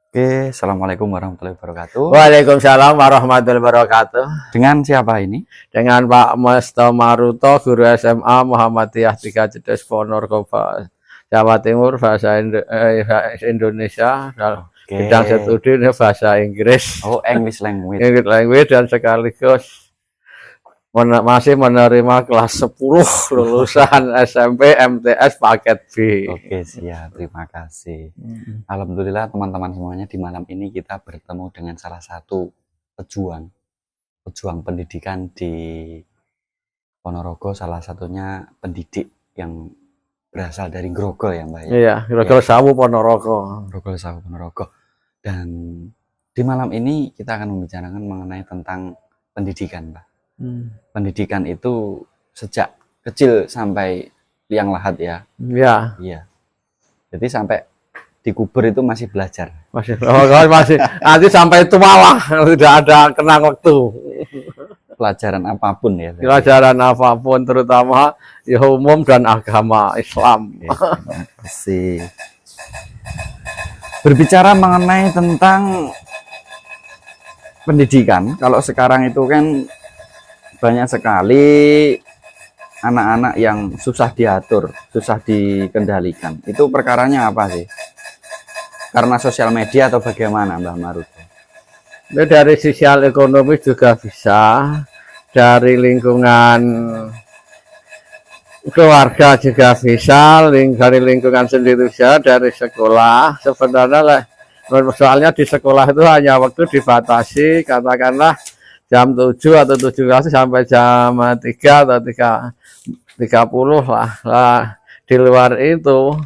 Oke, assalamualaikum warahmatullahi wabarakatuh. Waalaikumsalam warahmatullahi wabarakatuh. Dengan siapa ini? Dengan Pak Mesto Maruto, Guru SMA Muhammadiyah 3 Cedes Ponorogo, Jawa Timur, bahasa Indonesia, bidang Oke. studi bahasa Inggris, Oh, English language. English language, dan sekaligus masih menerima kelas 10 lulusan SMP MTS paket B. Oke, siap. Terima kasih. Alhamdulillah teman-teman semuanya, di malam ini kita bertemu dengan salah satu pejuang pendidikan di Ponorogo, salah satunya pendidik yang berasal dari Grogol ya, Mbak ya. Iya, Grogol Sawu Ponorogo. Grogol Sawu Ponorogo. Dan di malam ini kita akan membicarakan mengenai tentang pendidikan, Mbak. Pendidikan itu sejak kecil sampai liang lahat ya. Iya. Iya. Jadi sampai dikubur itu masih belajar. Masih nanti sampai tua lah, tidak ada kenang waktu. Pelajaran apapun ya. Pelajaran apapun, terutama ya umum dan agama Islam. Sih. Berbicara mengenai tentang pendidikan, kalau sekarang itu kan banyak sekali anak-anak yang susah diatur, susah dikendalikan. Itu perkaranya apa sih? Karena sosial media atau bagaimana, Mbah Marut? Itu dari sosial ekonomi juga bisa, dari lingkungan keluarga juga bisa, dari lingkungan sendiri bisa, dari sekolah. Sebenarnya lah, soalnya di sekolah itu hanya waktu dibatasi, katakanlah jam 7 atau 7 sampai jam 3 atau 3.30 lah. Di luar itu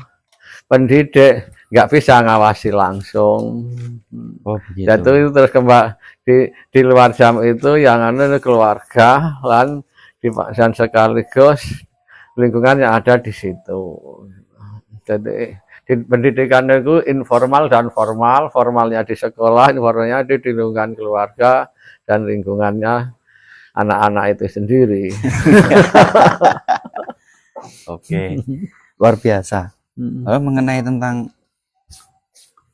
pendidik nggak bisa ngawasi langsung. Oh, begitu. Jadi itu terus kembali di luar jam itu yang keluarga dan sekaligus lingkungan yang ada di situ. Jadi di pendidikan itu informal dan formal, formalnya di sekolah, informalnya di lingkungan keluarga dan lingkungannya anak-anak itu sendiri. Oke, luar biasa. Mengenai tentang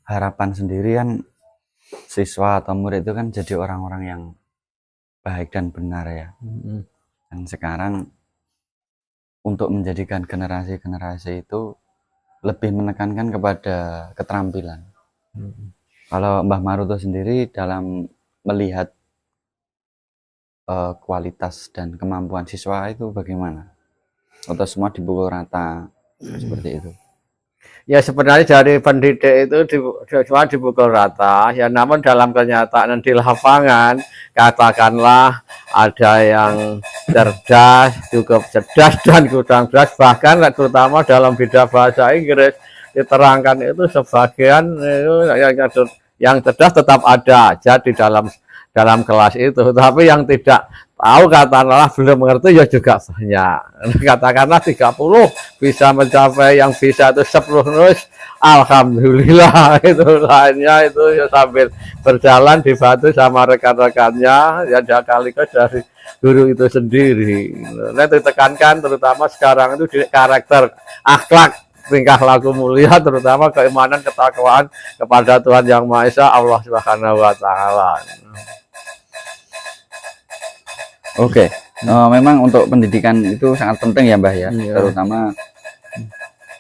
harapan sendiri kan, siswa atau murid itu kan jadi orang-orang yang baik dan benar ya. Dan sekarang untuk menjadikan generasi-generasi itu lebih menekankan kepada keterampilan. Kalau Mbah Maruto sendiri dalam melihat kualitas dan kemampuan siswa itu bagaimana? Atau semua dipukul rata seperti itu? Ya sebenarnya dari pendidik itu cuma dipukul rata, ya namun dalam kenyataan di lapangan katakanlah ada yang cerdas, cukup cerdas dan kurang cerdas, bahkan terutama dalam bidang bahasa Inggris diterangkan itu sebagian yang cerdas tetap ada aja di dalam kelas itu, tapi yang tidak tahu katakanlah belum mengerti ya juga banyak. Katakanlah 30 bisa mencapai, yang bisa itu 10 nulis, alhamdulillah. Itu lainnya itu ya sambil berjalan dibantu sama rekan-rekannya, ya sekaligus dari guru itu sendiri. Nah, ditekankan terutama sekarang itu di karakter, akhlak, tingkah laku mulia, terutama keimanan, ketakwaan kepada Tuhan Yang Maha Esa, Allah Subhanahu wa taala. Oke, memang untuk pendidikan itu sangat penting ya, Mbah ya. Iya. Terutama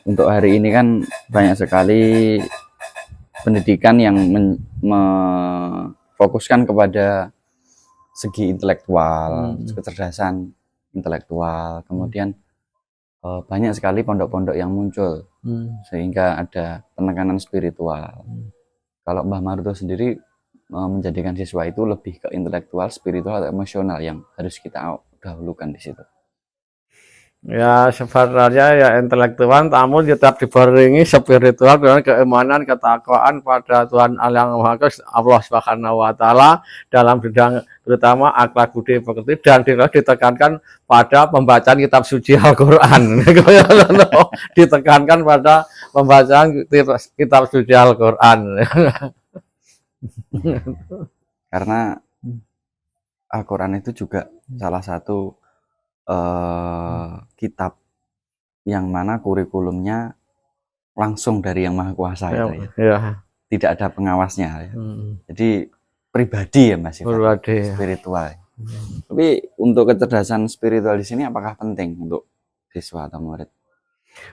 untuk hari ini kan banyak sekali pendidikan yang memfokuskan kepada segi intelektual, kecerdasan intelektual. Kemudian banyak sekali pondok-pondok yang muncul, sehingga ada penekanan spiritual. Kalau Mbah Maruto sendiri menjadikan siswa itu lebih ke intelektual, spiritual, atau emosional yang harus kita dahulukan di situ. Ya sebenarnya ya intelektual, namun tetap dibarengi spiritual dengan keimanan, ketakwaan pada Tuhan Yang Maha Esa, Allah Subhanahu wa taala, dalam bidang terutama akhlak budi pekerti, dan ditekankan pada pembacaan kitab suci Al-Qur'an. Ditekankan pada pembacaan kitab suci Al-Qur'an. Karena Al-Quran itu juga salah satu kitab yang mana kurikulumnya langsung dari Yang Maha Kuasa. Ya, itu ya. ya. tidak ada pengawasnya ya. Jadi pribadi ya Mas, Pribadi. Spiritual. Tapi untuk kecerdasan spiritual di sini apakah penting untuk siswa atau murid?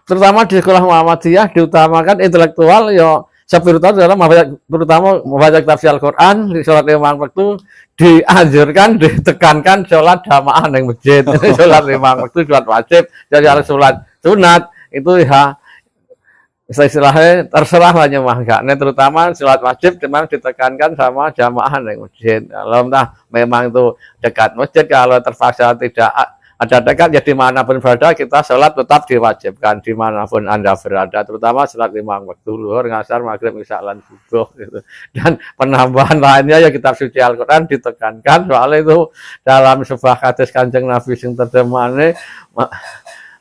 Terutama di sekolah Muhammadiyah diutamakan intelektual ya spiritual dalam terutama membaca kitab Al-Qur'an, sholat 5 waktu dianjurkan, ditekankan sholat jamaah di masjid. Sholat 5 waktu sholat wajib, jadi harus sholat sunat itu ya istilahnya terserah lah nyemangga. Terutama sholat wajib memang ditekankan sama jamaah di masjid. Kalau entah memang itu dekat masjid, kalau terpaksa tidak ada dekat ya dimanapun berada kita sholat tetap diwajibkan dimanapun Anda berada, terutama sholat 5 waktu zuhur, ngasar, maghrib, isya, lan subuh gitu. Dan penambahan lainnya ya kitab suci Al-Qur'an ditekankan, soalnya itu dalam sebuah hadis Kanjeng Nabi sing terjemahane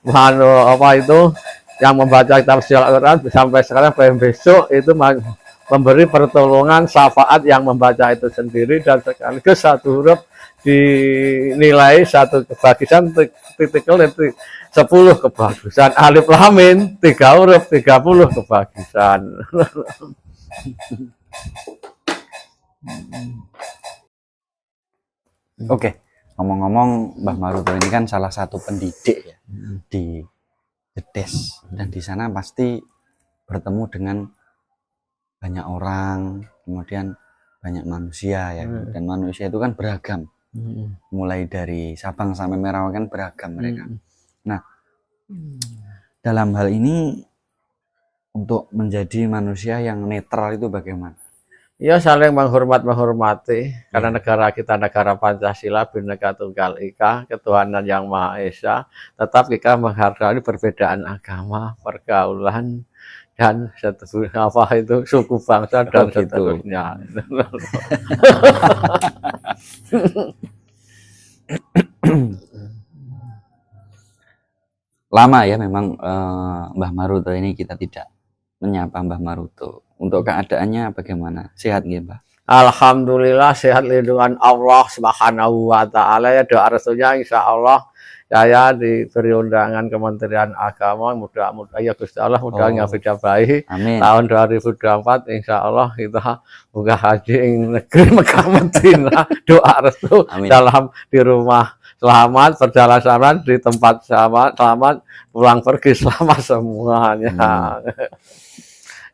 apa itu yang membaca kitab suci Al-Qur'an sampai sekarang besok itu memberi pertolongan syafaat yang membaca itu sendiri, dan sekaligus satu huruf dinilai satu kebagusan, titikal itu 10 kebagusan, alif lam mim 3 huruf 30 kebagusan. Oke, ngomong-ngomong Mbah Maruto ini kan salah satu pendidik ya di Dedes, dan di sana pasti bertemu dengan banyak orang, kemudian banyak manusia ya, dan manusia itu kan beragam. Mulai dari Sabang sampai Merauke kan beragam mereka. Nah, dalam hal ini untuk menjadi manusia yang netral itu bagaimana? Ya saling menghormati, karena negara kita negara Pancasila, Bhinneka Tunggal Ika, ketuhanan yang Maha Esa, tetap kita menghargai perbedaan agama, pergaulan, dan apa itu suku bangsa dan seterusnya. Lama ya memang Mbah Maruto ini kita tidak menyapa Mbah Maruto. Untuk keadaannya bagaimana? Sehat nggih, Mbah? Alhamdulillah sehat, lindungan Allah Subhanahu wa taala, ya doa restunya insyaallah saya diberi undangan Kementerian Agama, mudah-mudahan ya Gusti Allah mudah-mudahan baik. Amin. Tahun 2024 insyaallah kita buka haji ing negeri Mekah Madinah. Doa restu dalam di rumah selamat, perjalanan selamat, di tempat selamat, pulang pergi selamat semuanya.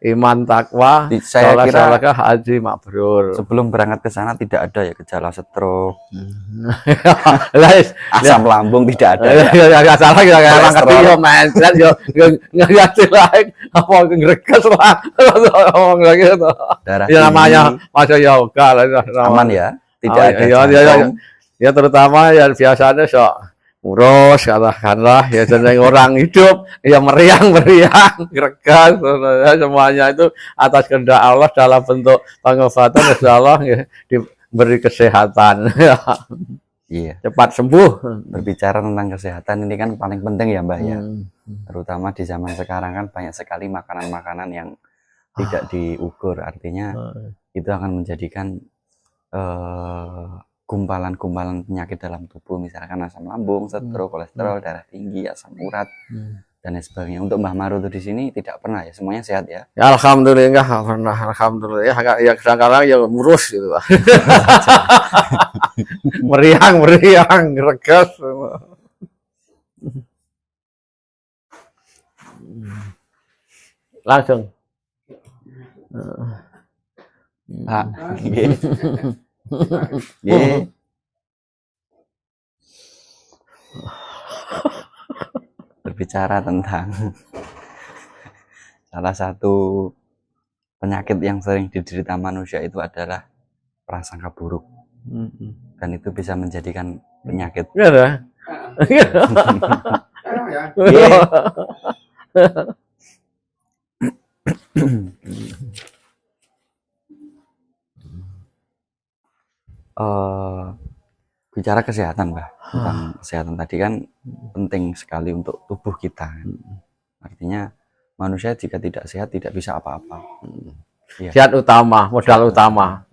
Iman takwa, saya kira haji mabrur. Sebelum berangkat ke sana tidak ada ya gejala stroke, asam lambung tidak ada. Ya salah kita kayak ngerti yo mindset yo ngerti lagi apa ngreges lah ngomong lagi itu. Ya namanya masa yoga lah. Aman ya, tidak ada. Ya terutama yang biasanya sok urus katakanlah ya, jeneng orang hidup ya meriang gregas ya, semuanya itu atas kehendak Allah dalam bentuk pengobatan, insyaallah ya, diberi kesehatan ya. Iya. Cepat sembuh. Berbicara tentang kesehatan ini kan paling penting ya Mbah ya. Terutama di zaman sekarang kan banyak sekali makanan-makanan yang tidak diukur, artinya itu akan menjadikan gumpalan-gumpalan penyakit dalam tubuh, misalkan asam lambung, stroke, kolesterol, darah tinggi, asam urat, dan lain sebagainya. Untuk Mbah Maruto di sini tidak pernah ya, semuanya sehat ya? Ya alhamdulillah pernah, alhamdulillah ya sekarang ya murus gitu. meriang, regas. Langsung. Pak, Nggih. Berbicara tentang salah satu penyakit yang sering diderita manusia itu adalah prasangka buruk, dan itu bisa menjadikan penyakit. Iya. Bicara kesehatan, Mbah, tentang kesehatan tadi kan penting sekali untuk tubuh kita. Artinya manusia jika tidak sehat tidak bisa apa-apa. Sehat utama, modal utama.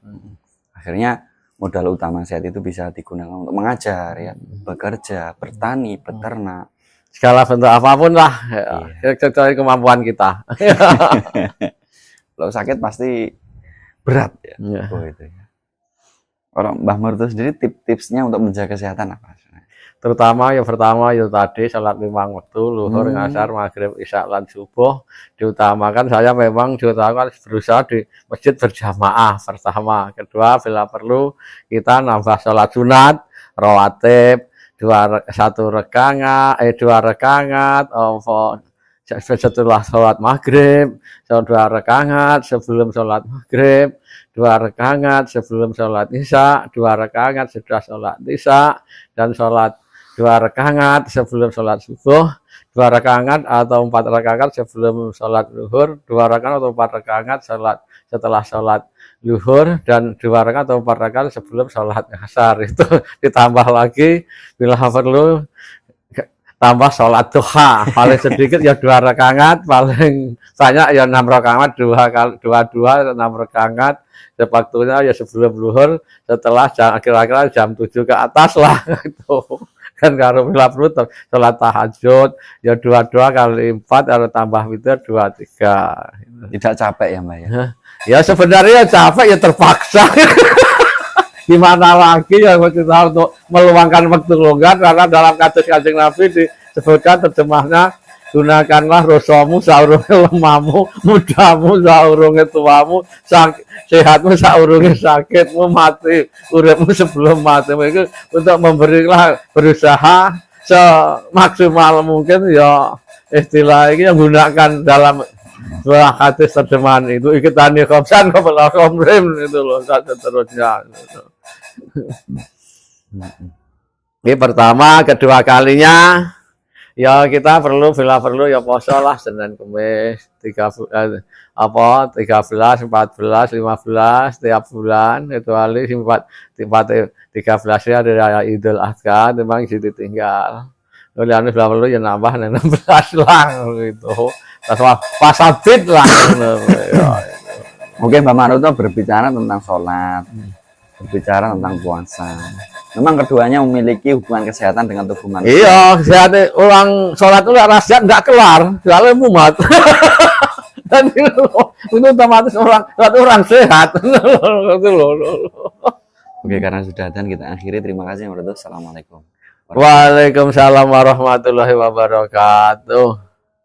Akhirnya modal utama sehat itu bisa digunakan untuk mengajar, ya, bekerja, bertani, beternak, segala bentuk apapun lah, sesuai kemampuan kita. Kalau sakit pasti berat ya. Ya. Oh itu ya. Orang Mbah Murto sendiri tipsnya untuk menjaga kesehatan apa? Terutama yang pertama itu tadi salat 5 waktu, luhur, ngasar, maghrib, isya, lan subuh diutamakan. Saya memang diutamakan berusaha di masjid berjamaah pertama. Kedua, bila perlu kita nambah sholat sunat, rawatib, 2 rekangat, setelah sholat maghrib, 2 rekangat sebelum sholat maghrib, 2 rekangat sebelum sholat isya, 2 rekangat setelah sholat isya, dan sholat 2 rekangat sebelum sholat subuh, 2 rekangat atau 4 rekangat sebelum sholat zuhur, 2 rekangat atau 4 rekangat setelah sholat zuhur, dan 2 rekangat atau 4 rekangat sebelum sholat asar. Itu ditambah lagi bila perlu tambah sholat duha, paling sedikit ya 2 rekangat, paling banyak ya 6 rekangat, 2 6 rekangat. Waktunya ya sebelum zuhur, setelah kira-kira jam 7 ke atas lah itu. Kan kalau bila perlu sholat tahajud ya 2 kali 4 atau tambah witir 2 3. Tidak capek ya Mbak ya? Ya sebenarnya capek ya terpaksa. Gimana lagi ya kita untuk meluangkan waktu longgar, karena dalam kasus Kanjeng Nabi disebutkan terjemahnya, gunakanlah rosomu saurunge lemamu, mudamu saurunge tuamu, sehatmu saurunge sakitmu, mati uripmu sebelum matimu. Itu untuk memberilah berusaha semaksimal mungkin ya istilah ini yang gunakan dalam dua hadis terjemahan itu, ikutani khomsan kepala khomrim itu loh, seterusnya gitu. Ini pertama. Kedua kalinya ya kita perlu bila perlu ya poso lah Senin Kamis 13, 14, 15 tiap bulan, kecuali 13 ya dari Idul Adha memang jadi tinggal. Oleh anu bila perlu ya nambah 16 lah gitu. Pasabit lah. Mungkin Mbak Maruto berbicara tentang sholat, berbicara tentang puasa. Memang keduanya memiliki hubungan kesehatan dengan tubuh manusia. Iya, kesehatan orang sholat itu rasiat nggak kelar, soalnya mumat. Dan itu otomatis orang sehat. Oke, karena sudah dan kita akhiri. Terima kasih Mbak Maruto. Assalamualaikum. Waalaikumsalam warahmatullahi wabarakatuh.